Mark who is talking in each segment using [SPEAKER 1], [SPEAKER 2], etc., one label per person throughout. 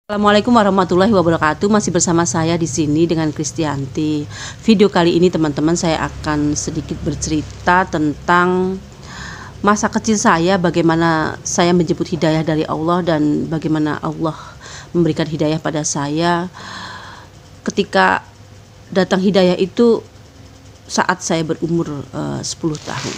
[SPEAKER 1] Assalamualaikum warahmatullahi wabarakatuh. Masih bersama saya di sini dengan Kristianti. Video kali ini teman-teman saya akan sedikit bercerita tentang masa kecil saya, bagaimana saya menjemput hidayah dari Allah dan bagaimana Allah memberikan hidayah pada saya. Ketika datang hidayah itu saat saya berumur 10 tahun.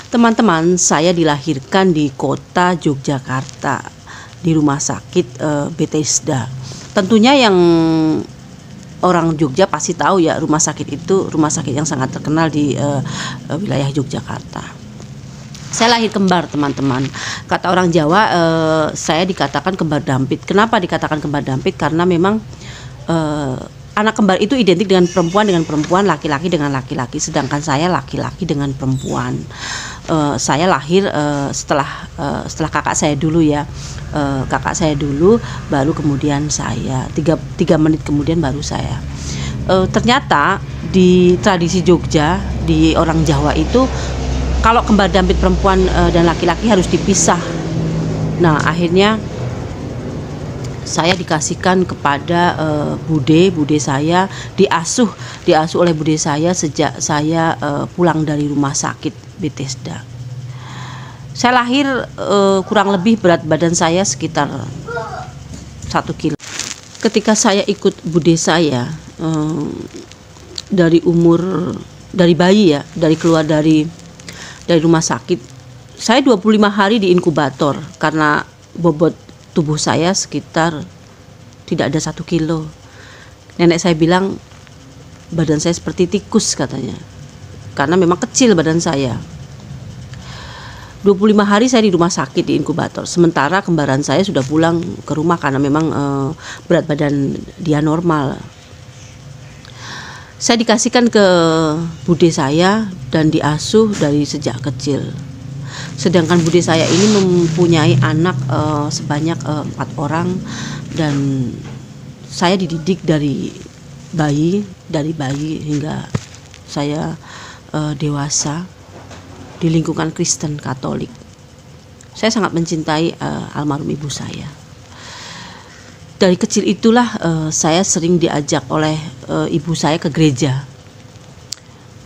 [SPEAKER 1] Teman-teman, saya dilahirkan di kota Yogyakarta, di rumah sakit Bethesda. Tentunya yang orang Jogja pasti tahu ya, rumah sakit itu rumah sakit yang sangat terkenal di wilayah Yogyakarta. Saya lahir kembar, teman-teman. Kata orang Jawa, saya dikatakan kembar dampit. Kenapa dikatakan kembar dampit? Karena memang anak kembar itu identik dengan perempuan, laki-laki dengan laki-laki. Sedangkan saya laki-laki dengan perempuan. Saya lahir setelah kakak saya dulu ya. Kakak saya dulu, baru kemudian saya. 3 menit kemudian baru saya. Ternyata di tradisi Jogja, di orang Jawa itu, kalau kembar dampit perempuan dan laki-laki harus dipisah. Nah, akhirnya saya dikasihkan kepada bude saya, diasuh oleh bude saya sejak saya pulang dari rumah sakit Bethesda. Saya lahir kurang lebih berat badan saya sekitar 1 kilo. Ketika saya ikut bude saya dari bayi ya, dari keluar dari rumah sakit, saya 25 hari di inkubator karena bobot tubuh saya sekitar tidak ada 1 kilo. Nenek saya bilang badan saya seperti tikus katanya, karena memang kecil badan saya. 25 hari saya di rumah sakit di inkubator. Sementara kembaran saya sudah pulang ke rumah karena memang berat badan dia normal. Saya dikasihkan ke bude saya dan diasuh dari sejak kecil. Sedangkan bude saya ini mempunyai anak sebanyak 4 orang, dan saya dididik dari bayi hingga saya dewasa di lingkungan Kristen Katolik. Saya sangat mencintai almarhum ibu saya. Dari kecil itulah saya sering diajak oleh ibu saya ke gereja.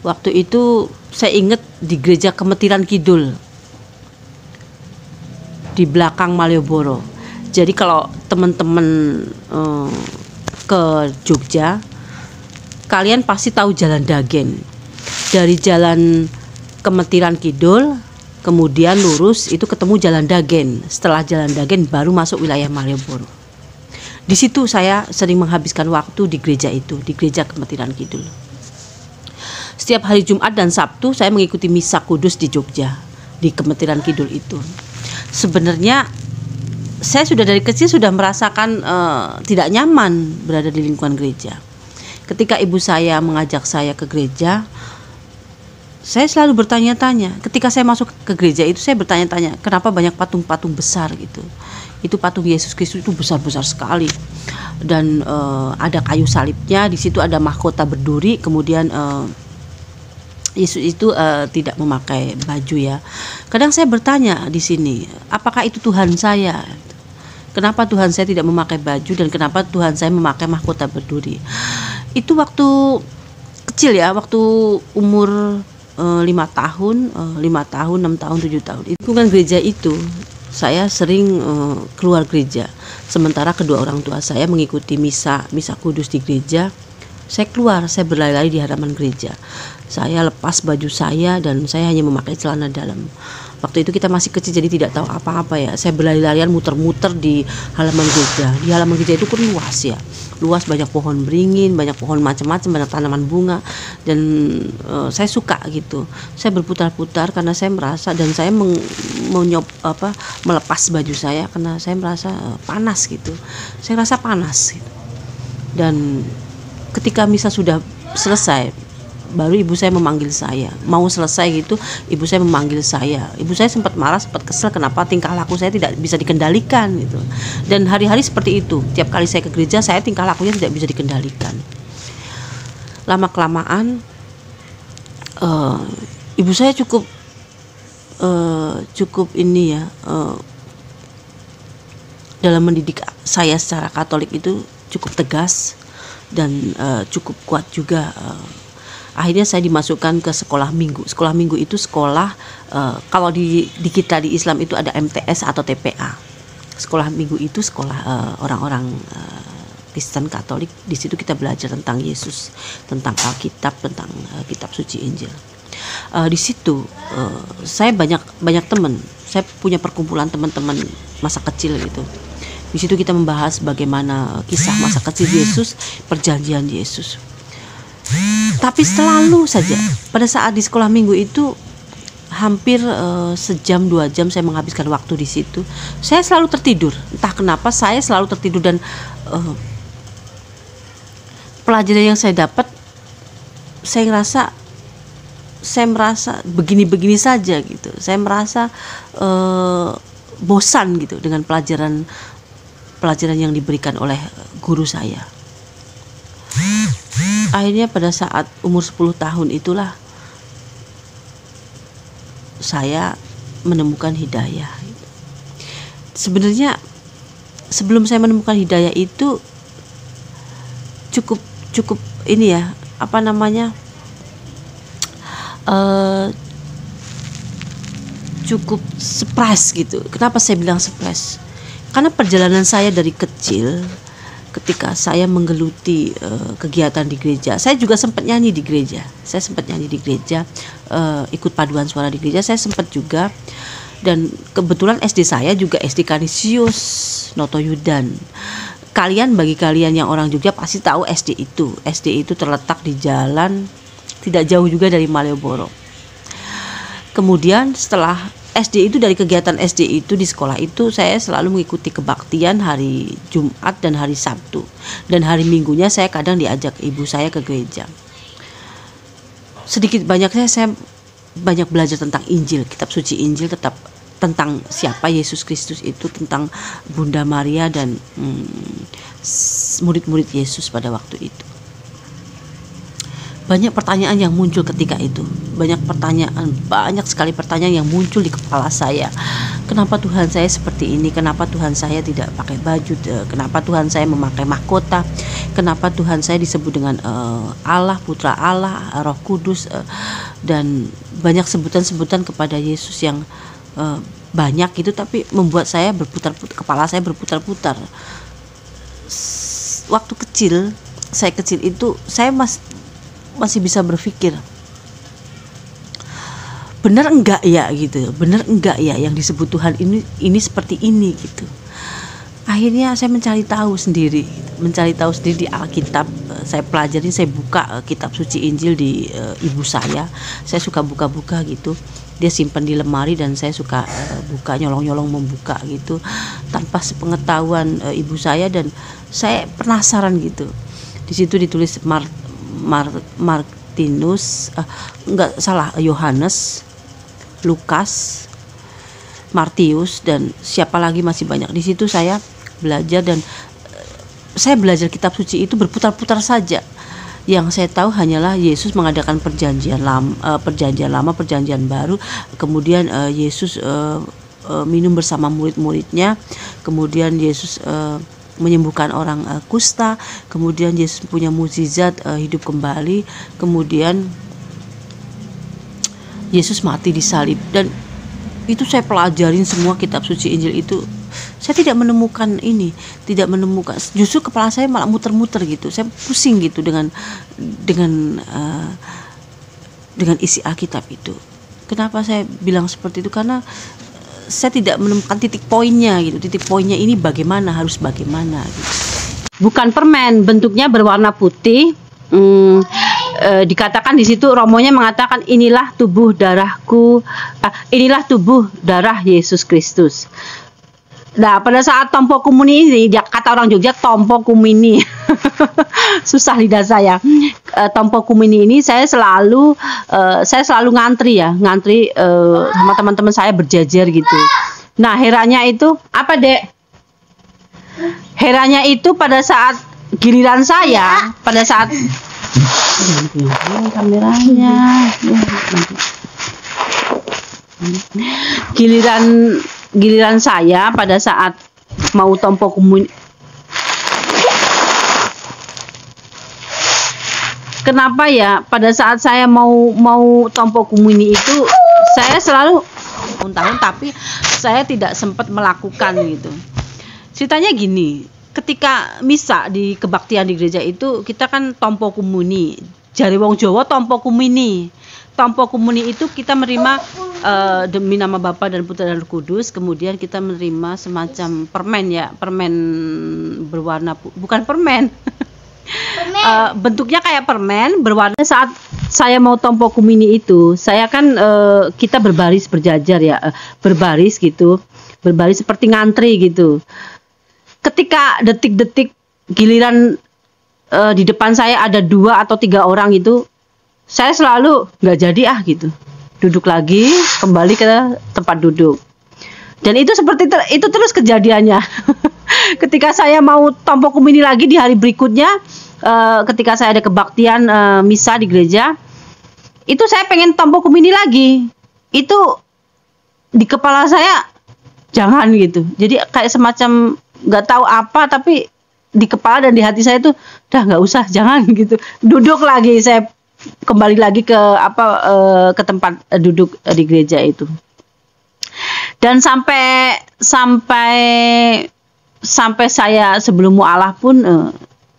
[SPEAKER 1] Waktu itu saya ingat di gereja Kemetiran Kidul di belakang Malioboro. Jadi kalau teman-teman ke Jogja, kalian pasti tahu Jalan Dagen. Dari Jalan Kemetiran Kidul kemudian lurus itu ketemu Jalan Dagen. Setelah Jalan Dagen baru masuk wilayah Malioboro. Di situ saya sering menghabiskan waktu di gereja itu, di gereja Kemetiran Kidul. Setiap hari Jumat dan Sabtu saya mengikuti misa kudus di Jogja, di Kemetiran Kidul itu. Sebenarnya saya sudah dari kecil sudah merasakan tidak nyaman berada di lingkungan gereja. Ketika ibu saya mengajak saya ke gereja, saya selalu bertanya-tanya. Ketika saya masuk ke gereja itu, saya bertanya-tanya, kenapa banyak patung-patung besar gitu. Itu patung Yesus Kristus itu besar-besar sekali. Dan ada kayu salibnya, di situ ada mahkota berduri, kemudian Yesus itu tidak memakai baju ya. Kadang saya bertanya di sini, apakah itu Tuhan saya? Kenapa Tuhan saya tidak memakai baju dan kenapa Tuhan saya memakai mahkota berduri? Itu waktu kecil ya, waktu umur 5 tahun, 6 tahun, 7 tahun. Lingkungan gereja itu saya sering keluar gereja. Sementara kedua orang tua saya mengikuti misa kudus di gereja. Saya keluar, saya berlari-lari di halaman gereja. Saya lepas baju saya dan saya hanya memakai celana dalam. Waktu itu kita masih kecil jadi tidak tahu apa-apa ya. Saya berlari-larian muter-muter di halaman gereja. Di halaman gereja itu kan luas ya. Luas, banyak pohon beringin, banyak pohon macam-macam, banyak tanaman bunga, dan saya suka gitu. Saya berputar-putar karena saya merasa, dan saya melepas baju saya karena saya merasa panas gitu. Saya rasa panas gitu. Dan ketika misa sudah selesai, baru ibu saya memanggil saya. Mau selesai gitu, ibu saya memanggil saya. Ibu saya sempat marah, sempat kesel kenapa tingkah laku saya tidak bisa dikendalikan gitu. Dan hari-hari seperti itu. Tiap kali saya ke gereja, saya tingkah lakunya tidak bisa dikendalikan. Lama-kelamaan ibu saya cukup ini ya, dalam mendidik saya secara Katolik itu cukup tegas dan cukup kuat juga. Akhirnya saya dimasukkan ke sekolah minggu. Sekolah minggu itu sekolah, kalau di kita di Islam itu ada MTS atau TPA. Sekolah minggu itu sekolah orang-orang Kristen Katolik. Di situ kita belajar tentang Yesus, tentang Alkitab, tentang kitab suci Injil. Di situ saya banyak teman. Saya punya perkumpulan teman-teman masa kecil gitu. Di situ kita membahas bagaimana kisah masa kecil Yesus, perjanjian Yesus. Tapi selalu saja pada saat di sekolah minggu itu hampir sejam 2 jam saya menghabiskan waktu di situ. Saya selalu tertidur. Entah kenapa saya selalu tertidur, dan pelajaran yang saya dapat, saya merasa begini-begini saja gitu. Saya merasa bosan gitu dengan pelajaran yang diberikan oleh guru saya. Akhirnya pada saat umur 10 tahun itulah saya menemukan hidayah. Sebenarnya sebelum saya menemukan hidayah itu cukup ini ya, cukup surprise gitu. Kenapa saya bilang surprise? Karena perjalanan saya dari kecil, ketika saya menggeluti kegiatan di gereja, saya juga sempat nyanyi di gereja. Ikut paduan suara di gereja, saya sempat juga. Dan kebetulan SD saya juga SD Kanisius Noto Yudan. Bagi kalian yang orang Jogja pasti tahu SD itu. SD itu terletak di jalan tidak jauh juga dari Malioboro. Kemudian setelah SD itu, dari kegiatan SD itu di sekolah itu, saya selalu mengikuti kebaktian hari Jumat dan hari Sabtu. Dan hari Minggunya saya kadang diajak ibu saya ke gereja. Sedikit banyaknya saya banyak belajar tentang Injil, kitab suci Injil, tetap tentang siapa Yesus Kristus itu, tentang Bunda Maria dan murid-murid Yesus pada waktu itu. Banyak pertanyaan yang muncul ketika itu. Banyak sekali pertanyaan yang muncul di kepala saya. Kenapa Tuhan saya seperti ini? Kenapa Tuhan saya tidak pakai baju? Kenapa Tuhan saya memakai mahkota? Kenapa Tuhan saya disebut dengan Allah, Putra Allah, Roh Kudus, dan banyak sebutan-sebutan kepada Yesus yang banyak itu, tapi membuat saya kepala saya berputar-putar. Waktu saya kecil itu, saya masih bisa berpikir, benar enggak ya yang disebut Tuhan ini seperti ini gitu. Akhirnya saya mencari tahu sendiri di Alkitab. Saya pelajari, saya buka kitab suci Injil di ibu saya suka buka-buka gitu. Dia simpan di lemari dan saya suka buka, nyolong-nyolong membuka gitu, tanpa sepengetahuan ibu saya, dan saya penasaran gitu. Di situ ditulis Yohanes, Lukas, Martius, dan siapa lagi, masih banyak. Di situ saya belajar, dan saya belajar kitab suci itu berputar-putar saja. Yang saya tahu hanyalah Yesus mengadakan perjanjian lama, perjanjian baru. Kemudian Yesus minum bersama murid-muridnya. Kemudian Yesus menyembuhkan orang kusta. Kemudian Yesus punya mukjizat hidup kembali. Kemudian Yesus mati di salib. Dan itu saya pelajarin semua kitab suci Injil itu. Saya tidak menemukan, justru kepala saya malah muter-muter gitu. Saya pusing gitu dengan isi Alkitab itu. Kenapa saya bilang seperti itu? Karena saya tidak menemukan titik poinnya gitu. Titik poinnya ini harus bagaimana gitu. Bukan permen, bentuknya berwarna putih. Dikatakan di situ, Romonya mengatakan, inilah tubuh darah Yesus Kristus. Nah, pada saat tompo kumini ini, kata orang Jogja tompo kumini, susah lidah saya. Tompo kumini ini saya selalu ngantri sama teman-teman saya berjajar gitu. Nah, heranya itu apa, Dek? Heranya itu pada saat giliran saya, pada saat kameranya, giliran saya pada saat mau tompo komuni. Kenapa ya pada saat saya mau tompo komuni itu saya selalu tahun-tahun, tapi saya tidak sempat melakukan gitu. Ceritanya gini, ketika misa di kebaktian di gereja itu kita kan tompo komuni. Jari wong Jawa tompo komuni. Tompo komuni itu kita menerima demi nama Bapa dan Putra dan Roh Kudus, kemudian kita menerima semacam permen ya, permen berwarna bukan permen. Bentuknya kayak permen berwarna. Saat saya mau tompo komuni itu, saya kan kita berbaris berjajar ya, berbaris gitu, berbaris seperti ngantri gitu. Ketika detik-detik giliran di depan saya ada 2 atau 3 orang itu, saya selalu nggak jadi gitu, duduk lagi, kembali ke tempat duduk. Dan itu seperti itu terus kejadiannya. Ketika saya mau tompo komuni lagi di hari berikutnya, ketika saya ada kebaktian misa di gereja, itu saya pengen tompo komuni lagi. Itu di kepala saya jangan gitu. Jadi kayak semacam nggak tahu apa, tapi di kepala dan di hati saya tuh udah nggak usah, jangan gitu. Duduk lagi, saya kembali lagi ke ke tempat duduk di gereja itu. Dan sampai saya sebelum mualah pun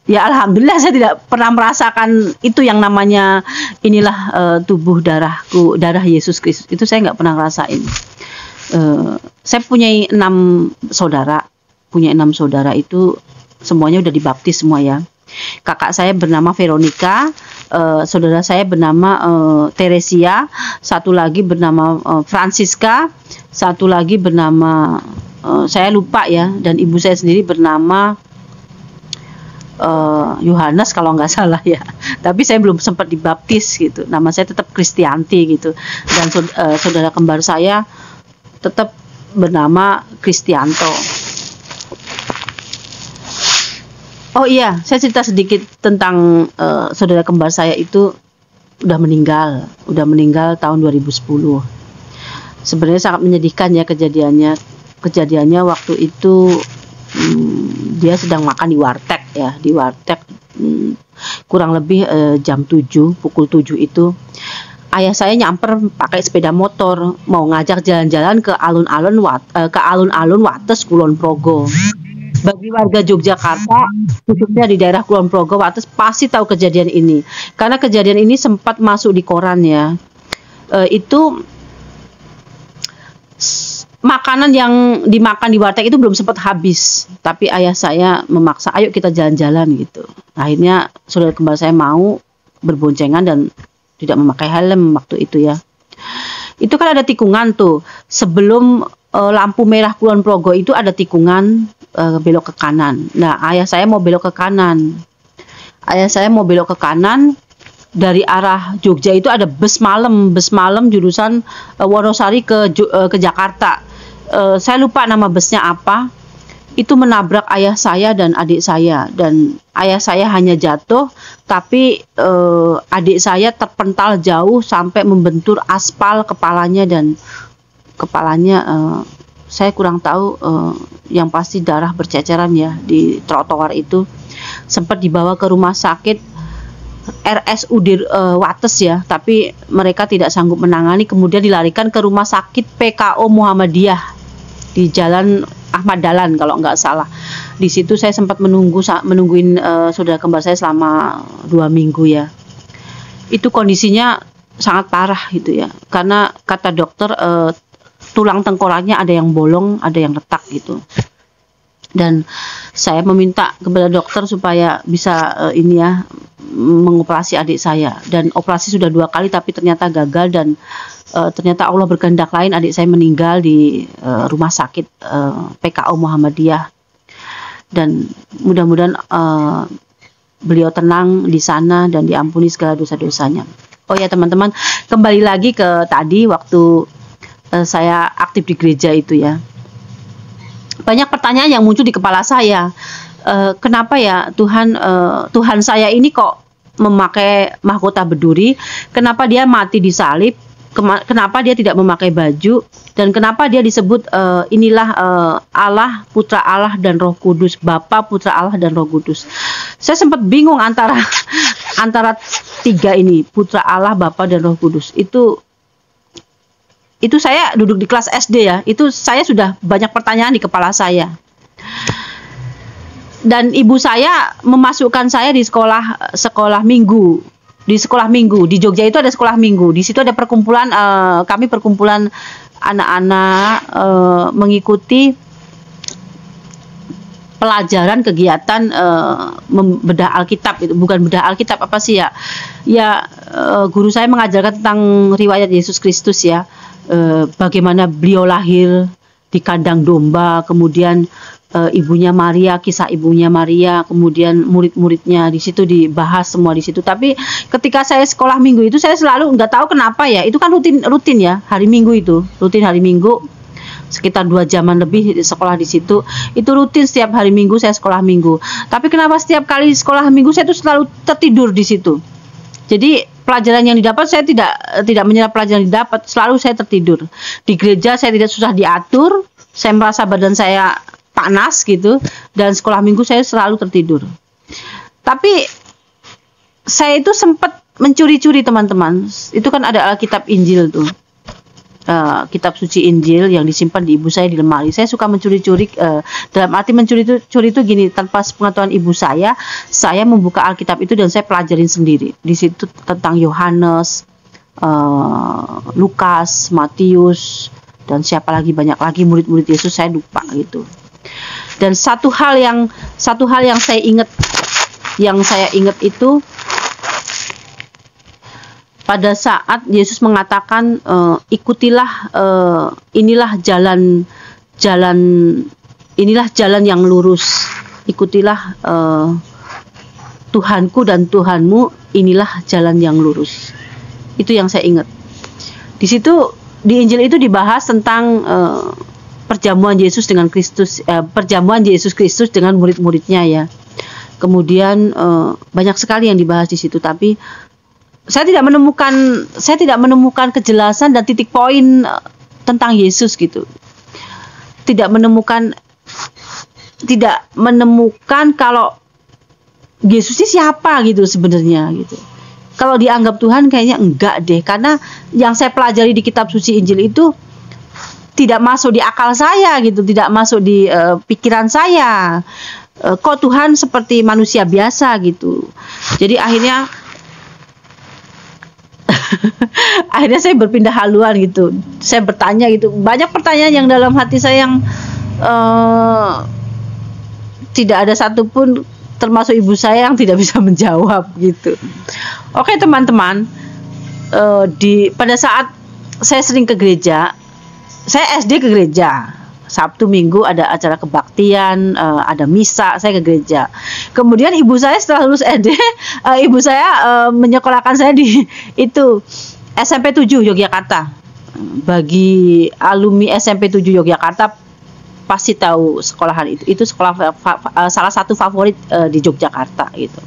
[SPEAKER 1] ya alhamdulillah saya tidak pernah merasakan itu yang namanya inilah tubuh darahku, darah Yesus Kristus. Itu saya nggak pernah ngerasain. Saya punya 6 saudara. Punya 6 saudara itu semuanya udah dibaptis semua ya. Kakak saya bernama Veronica, saudara saya bernama Teresia, satu lagi bernama Francisca, satu lagi bernama saya lupa ya, dan ibu saya sendiri bernama Yohanes kalau nggak salah ya. Tapi saya belum sempat dibaptis gitu. Nama saya tetap Kristianti gitu. Dan saudara kembar saya tetap bernama Kristianto. Oh iya, saya cerita sedikit tentang saudara kembar saya itu udah meninggal tahun 2010. Sebenarnya sangat menyedihkan ya kejadiannya waktu itu. Dia sedang makan di warteg ya, di warteg kurang lebih jam 7, pukul 7 itu ayah saya nyamper pakai sepeda motor mau ngajak jalan-jalan ke alun-alun Wates Kulon Progo. Bagi warga Yogyakarta, khususnya di daerah Kulon Progo, Wates, pasti tahu kejadian ini. Karena kejadian ini sempat masuk di koran ya. Itu makanan yang dimakan di warteg itu belum sempat habis. Tapi ayah saya memaksa, ayo kita jalan-jalan gitu. Akhirnya saudara kembar saya mau berboncengan dan tidak memakai helm waktu itu ya. Itu kan ada tikungan tuh. Sebelum lampu merah Kulon Progo itu ada tikungan belok ke kanan. Nah, ayah saya mau belok ke kanan. Dari arah Jogja itu ada bus malam jurusan Wonosari ke Jakarta. Saya lupa nama busnya apa. Itu menabrak ayah saya dan adik saya, dan ayah saya hanya jatuh, tapi adik saya terpental jauh sampai membentur aspal kepalanya, dan kepalanya saya kurang tahu, yang pasti darah berceceran ya di trotoar itu. Sempat dibawa ke rumah sakit RSUD Wates ya, tapi mereka tidak sanggup menangani, kemudian dilarikan ke rumah sakit PKO Muhammadiyah di Jalan Ahmad Dahlan kalau nggak salah. Di situ saya sempat menungguin saudara kembar saya selama 2 minggu ya. Itu kondisinya sangat parah gitu ya, karena kata dokter tulang tengkoraknya ada yang bolong, ada yang retak gitu. Dan saya meminta kepada dokter supaya bisa mengoperasi adik saya, dan operasi sudah 2 kali tapi ternyata gagal, dan ternyata Allah berkehendak lain, adik saya meninggal di rumah sakit PKO Muhammadiyah. Dan mudah-mudahan beliau tenang di sana dan diampuni segala dosa-dosanya. Oh ya teman-teman, kembali lagi ke tadi waktu saya aktif di gereja itu ya. Banyak pertanyaan yang muncul di kepala saya. Kenapa ya Tuhan saya ini kok memakai mahkota berduri? Kenapa dia mati di salib? kenapa dia tidak memakai baju, dan kenapa dia disebut inilah Allah, Putra Allah dan Roh Kudus, Bapa, Putra Allah dan Roh Kudus. Saya sempat bingung antara antara tiga ini, Putra Allah, Bapa dan Roh Kudus. Itu saya duduk di kelas SD ya, itu saya sudah banyak pertanyaan di kepala saya. Dan ibu saya memasukkan saya di sekolah minggu. Di sekolah minggu di Jogja itu ada sekolah minggu. Di situ ada perkumpulan, kami perkumpulan anak-anak mengikuti pelajaran kegiatan bedah Alkitab. Itu bukan bedah Alkitab, apa sih ya? Ya, guru saya mengajarkan tentang riwayat Yesus Kristus ya. Bagaimana beliau lahir di kandang domba, kemudian ibunya Maria, kisah ibunya Maria, kemudian murid-muridnya, di situ dibahas semua di situ. Tapi ketika saya sekolah minggu itu, saya selalu nggak tahu kenapa ya, itu kan rutin ya, hari Minggu itu rutin, hari Minggu sekitar 2 jaman lebih sekolah di situ, itu rutin setiap hari Minggu saya sekolah minggu. Tapi kenapa setiap kali sekolah minggu saya itu selalu tertidur di situ? Jadi pelajaran yang didapat saya tidak menyerap pelajaran yang didapat, selalu saya tertidur. Di gereja saya tidak susah diatur, saya merasa badan saya panas gitu, dan sekolah minggu saya selalu tertidur. Tapi saya itu sempat mencuri-curi teman-teman. Itu kan ada Alkitab Injil tuh. Kitab suci Injil yang disimpan di ibu saya di lemari. Saya suka mencuri-curi, dalam arti mencuri itu gini, tanpa pengetahuan ibu saya membuka Alkitab itu dan saya pelajarin sendiri. Di situ tentang Yohanes, Lukas, Matius, dan siapa lagi, banyak lagi murid-murid Yesus, saya lupa gitu. Dan satu hal yang saya ingat itu pada saat Yesus mengatakan ikutilah, inilah jalan yang lurus, ikutilah Tuhanku dan Tuhanmu, inilah jalan yang lurus. Itu yang saya ingat. Di situ di Injil itu dibahas tentang perjamuan Yesus dengan Kristus, perjamuan Yesus Kristus dengan murid-muridnya ya. Kemudian banyak sekali yang dibahas di situ, tapi saya tidak menemukan kejelasan dan titik poin tentang Yesus gitu. Tidak menemukan kalau Yesus ini siapa gitu sebenarnya gitu. Kalau dianggap Tuhan kayaknya enggak deh, karena yang saya pelajari di kitab suci Injil itu tidak masuk di akal saya gitu, tidak masuk di pikiran saya. Kok Tuhan seperti manusia biasa gitu. Jadi akhirnya saya berpindah haluan gitu. Saya bertanya gitu, banyak pertanyaan yang dalam hati saya yang tidak ada satupun, termasuk ibu saya, yang tidak bisa menjawab gitu. Oke teman-teman, pada saat saya sering ke gereja, saya SD ke gereja, Sabtu Minggu ada acara kebaktian, ada misa, saya ke gereja. Kemudian ibu saya setelah lulus SD, ibu saya menyekolahkan saya di itu SMP 7 Yogyakarta. Bagi alumni SMP 7 Yogyakarta pasti tahu sekolahan itu. Itu sekolah salah satu favorit di Yogyakarta gitu.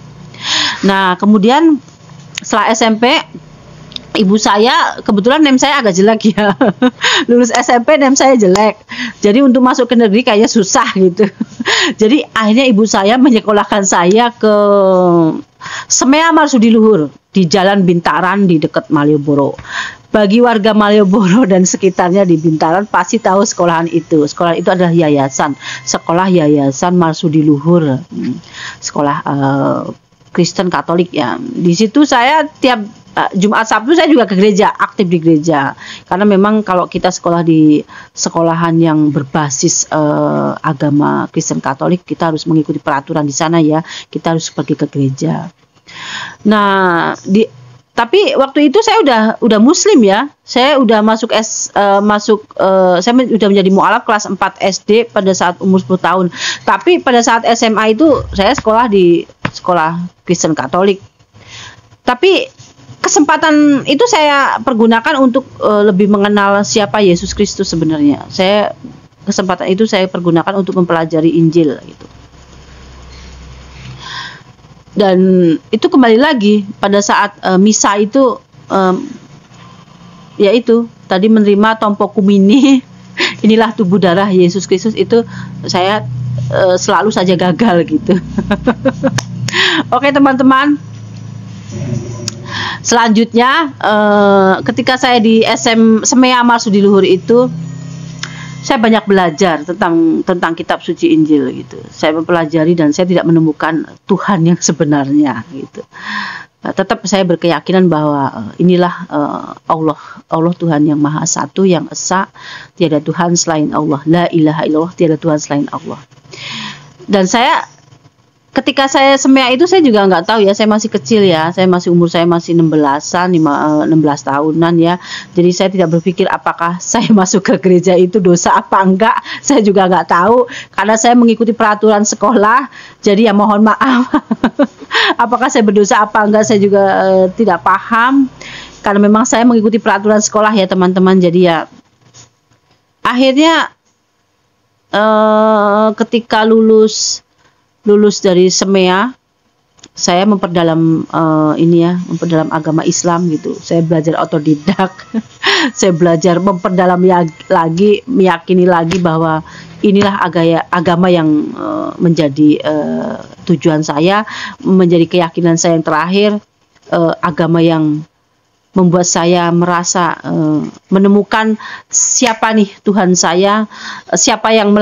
[SPEAKER 1] Nah, kemudian setelah SMP, ibu saya, kebetulan nem saya agak jelek ya. Lulus SMP nem saya jelek. Jadi untuk masuk ke negeri kayaknya susah gitu. Jadi akhirnya ibu saya menyekolahkan saya ke Semea Marsudiluhur di Jalan Bintaran di dekat Malioboro. Bagi warga Malioboro dan sekitarnya di Bintaran pasti tahu sekolahan itu. Sekolah itu adalah yayasan, sekolah Yayasan Marsudiluhur. Sekolah Kristen Katolik ya. Di situ saya tiap Jumat Sabtu saya juga ke gereja, aktif di gereja. Karena memang kalau kita sekolah di sekolahan yang berbasis agama Kristen Katolik, kita harus mengikuti peraturan di sana ya. Kita harus pergi ke gereja. Nah, tapi waktu itu saya udah muslim ya. Saya udah saya udah menjadi mualaf kelas 4 SD pada saat umur 10 tahun. Tapi pada saat SMA itu saya sekolah di sekolah Kristen Katolik. Tapi kesempatan itu saya pergunakan untuk lebih mengenal siapa Yesus Kristus sebenarnya. Kesempatan itu saya pergunakan untuk mempelajari Injil gitu. Dan itu kembali lagi pada saat misa itu, yaitu tadi menerima tompo kumini, inilah tubuh darah Yesus Kristus, itu saya selalu saja gagal gitu. Oke teman-teman, selanjutnya ketika saya di Semea Marsudi Luhur itu, saya banyak belajar tentang kitab suci Injil gitu. Saya mempelajari dan saya tidak menemukan Tuhan yang sebenarnya gitu. Tetap saya berkeyakinan bahwa inilah Allah Tuhan yang Maha Satu, yang esa, tiada Tuhan selain Allah, la ilaha illallah, tiada Tuhan selain Allah. Dan saya ketika saya Semea itu saya juga nggak tahu ya, saya masih kecil ya, umur saya masih 16 tahunan ya. Jadi saya tidak berpikir apakah saya masuk ke gereja itu dosa apa enggak, saya juga nggak tahu karena saya mengikuti peraturan sekolah. Jadi ya mohon maaf, apakah saya berdosa apa enggak saya juga tidak paham karena memang saya mengikuti peraturan sekolah ya teman-teman. Jadi ya akhirnya ketika lulus dari Semea, saya memperdalam memperdalam agama Islam gitu. Saya belajar otodidak, saya belajar memperdalam lagi, meyakini lagi bahwa inilah agama yang menjadi tujuan saya, menjadi keyakinan saya yang terakhir, agama yang membuat saya merasa menemukan siapa nih Tuhan saya, siapa yang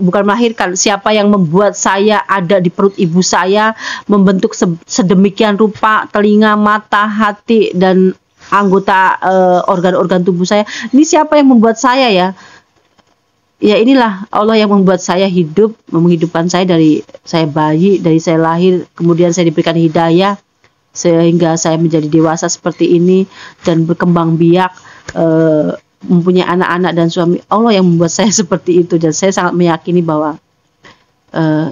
[SPEAKER 1] bukan melahirkan, siapa yang membuat saya ada di perut ibu saya, membentuk sedemikian rupa telinga, mata, hati, dan anggota organ-organ tubuh saya. Ini siapa yang membuat saya ya? Ya inilah Allah yang membuat saya hidup, menghidupkan saya dari saya bayi, dari saya lahir, kemudian saya diberikan hidayah sehingga saya menjadi dewasa seperti ini dan berkembang biak, mempunyai anak-anak dan suami. Allah yang membuat saya seperti itu, dan saya sangat meyakini bahwa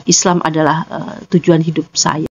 [SPEAKER 1] Islam adalah tujuan hidup saya.